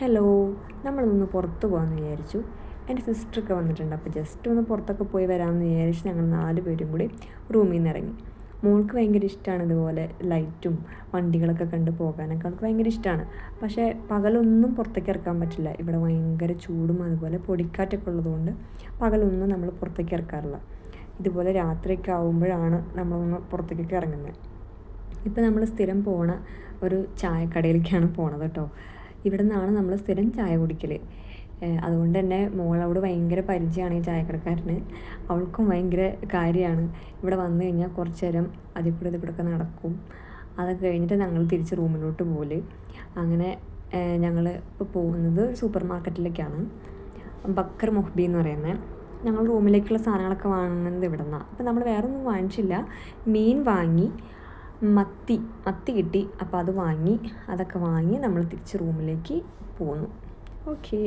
Hello, നമ്മളൊന്ന് പുറത്ത് പോകാമെന്ന് വിചാരിച്ചു. എൻ്റെ സിസ്റ്ററൊക്കെ വന്നിട്ടുണ്ട്. അപ്പോൾ ജസ്റ്റ് ഒന്ന് പുറത്തൊക്കെ പോയി വരാമെന്ന് വിചാരിച്ച് ഞങ്ങൾ 4 പേരും കൂടി റൂമിൽ നിന്ന് ഇറങ്ങി. മോൾക്ക് ഭയങ്കര ഇഷ്ടമാണ് ഇതുപോലെ ലൈറ്റും വണ്ടികളൊക്കെ കണ്ട് പോകാനൊക്കെ അവൾക്ക് ഭയങ്കര ഇഷ്ടമാണ്. പക്ഷേ പകലൊന്നും പുറത്തേക്ക് ഇറക്കാൻ പറ്റില്ല. ഇവിടെ ഭയങ്കര ചൂടും അതുപോലെ പൊടിക്കാറ്റൊക്കെ ഉള്ളതുകൊണ്ട് പകലൊന്നും നമ്മൾ പുറത്തേക്ക് ഇറക്കാറില്ല. ഇതുപോലെ രാത്രിയൊക്കെ ആകുമ്പോഴാണ് നമ്മളൊന്ന് പുറത്തേക്കൊക്കെ ഇറങ്ങുന്നത്. ഇപ്പോൾ നമ്മൾ സ്ഥിരം പോണ ഒരു ചായക്കടയിലേക്കാണ് പോണത് കേട്ടോ. ഇവിടെ നിന്നാണ് നമ്മൾ സ്ഥിരം ചായ കുടിക്കൽ. അതുകൊണ്ട് തന്നെ മോളോട് ഭയങ്കര പരിചയമാണ് ഈ ചായക്കടക്കാരന്. അവൾക്കും ഭയങ്കര കാര്യമാണ്. ഇവിടെ വന്നു കഴിഞ്ഞാൽ കുറച്ച് നേരം അതിൽ കൂടെ ഒക്കെ നടക്കും. അതൊക്കെ കഴിഞ്ഞിട്ട് ഞങ്ങൾ തിരിച്ച് റൂമിലോട്ട് പോകല്. അങ്ങനെ ഞങ്ങൾ ഇപ്പോൾ പോകുന്നത് സൂപ്പർ മാർക്കറ്റിലേക്കാണ്. ബക്കർ മൊഹ്ബി എന്ന് പറയുന്നത്. ഞങ്ങൾ റൂമിലേക്കുള്ള സാധനങ്ങളൊക്കെ വാങ്ങുന്നത് ഇവിടെ നിന്നാണ്. അപ്പോൾ നമ്മൾ വേറെ ഒന്നും വാങ്ങിച്ചില്ല. മീൻ വാങ്ങി, മത്തി കിട്ടി. അപ്പോൾ അത് വാങ്ങി, അതൊക്കെ വാങ്ങി നമ്മൾ തിരിച്ച് റൂമിലേക്ക് പോന്നു. ഓക്കേ.